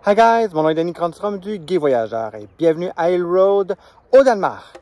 Hi guys, mon nom est Danny Kronstrom du Guy Voyageur et bienvenue à Hill Road au Danemark.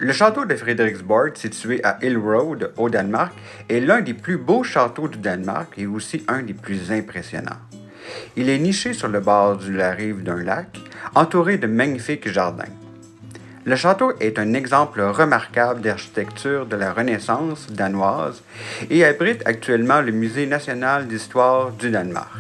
Le château de Frederiksborg, situé à Hill Road, au Danemark, est l'un des plus beaux châteaux du Danemark et aussi un des plus impressionnants. Il est niché sur le bord de la rive d'un lac, entouré de magnifiques jardins. Le château est un exemple remarquable d'architecture de la Renaissance danoise et abrite actuellement le Musée national d'histoire du Danemark.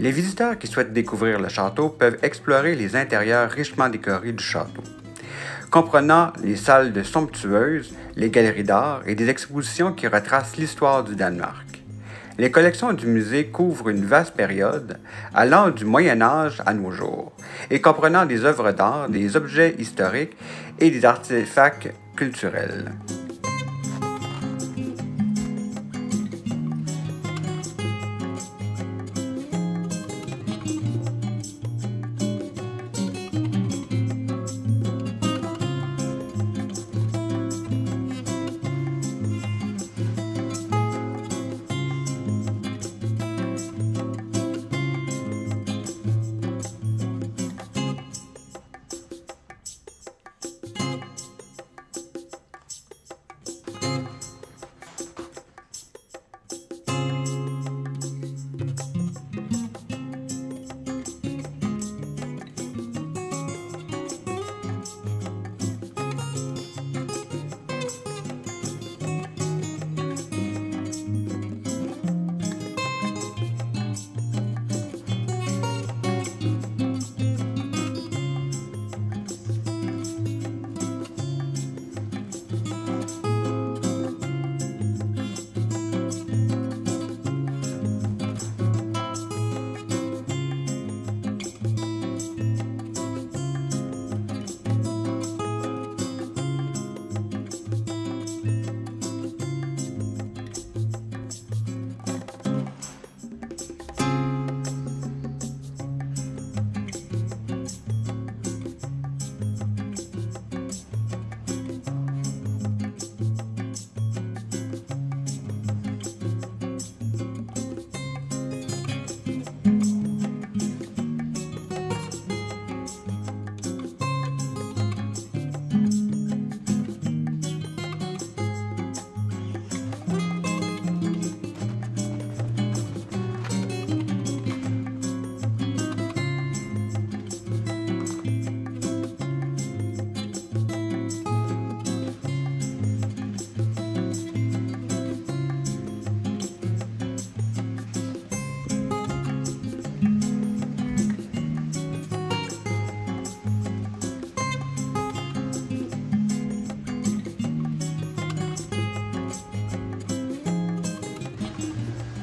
Les visiteurs qui souhaitent découvrir le château peuvent explorer les intérieurs richement décorés du château, comprenant les salles de somptueuses, les galeries d'art et des expositions qui retracent l'histoire du Danemark. Les collections du musée couvrent une vaste période, allant du Moyen Âge à nos jours, et comprenant des œuvres d'art, des objets historiques et des artefacts culturels.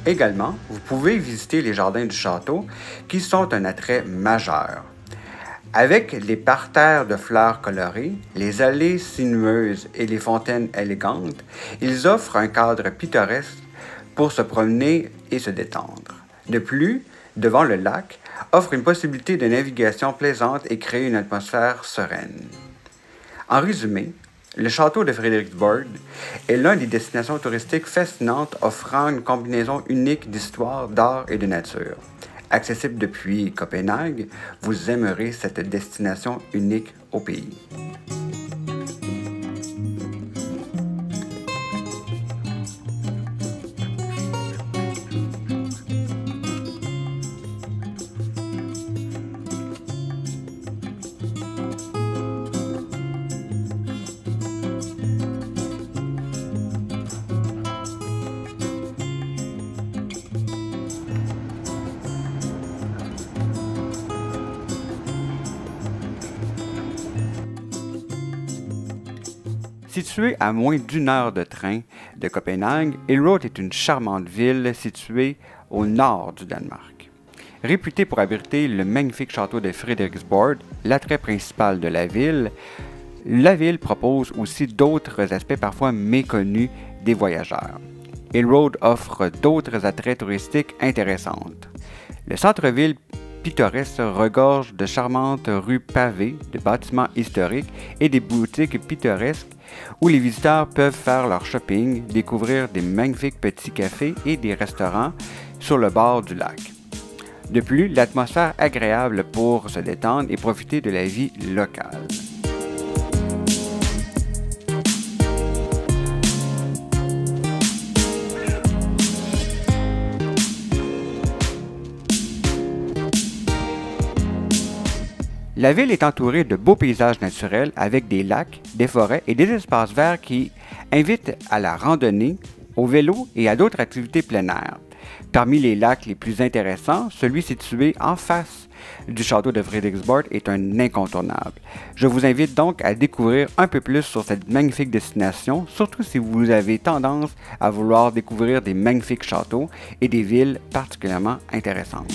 Également, vous pouvez visiter les jardins du château qui sont un attrait majeur. Avec les parterres de fleurs colorées, les allées sinueuses et les fontaines élégantes, ils offrent un cadre pittoresque pour se promener et se détendre. De plus, devant le lac, offre une possibilité de navigation plaisante et crée une atmosphère sereine. En résumé, le château de Frederiksborg est l'une des destinations touristiques fascinantes offrant une combinaison unique d'histoire, d'art et de nature. Accessible depuis Copenhague, vous aimerez cette destination unique au pays. Situé à moins d'une heure de train de Copenhague, Hillerød est une charmante ville située au nord du Danemark. Réputée pour abriter le magnifique château de Frederiksborg, l'attrait principal de la ville propose aussi d'autres aspects parfois méconnus des voyageurs. Hillerød offre d'autres attraits touristiques intéressants. Le centre-ville pittoresque regorge de charmantes rues pavées, de bâtiments historiques et des boutiques pittoresques où les visiteurs peuvent faire leur shopping, découvrir des magnifiques petits cafés et des restaurants sur le bord du lac. De plus, l'atmosphère agréable pour se détendre et profiter de la vie locale. La ville est entourée de beaux paysages naturels avec des lacs, des forêts et des espaces verts qui invitent à la randonnée, au vélo et à d'autres activités plein air. Parmi les lacs les plus intéressants, celui situé en face du château de Frederiksborg est un incontournable. Je vous invite donc à découvrir un peu plus sur cette magnifique destination, surtout si vous avez tendance à vouloir découvrir des magnifiques châteaux et des villes particulièrement intéressantes.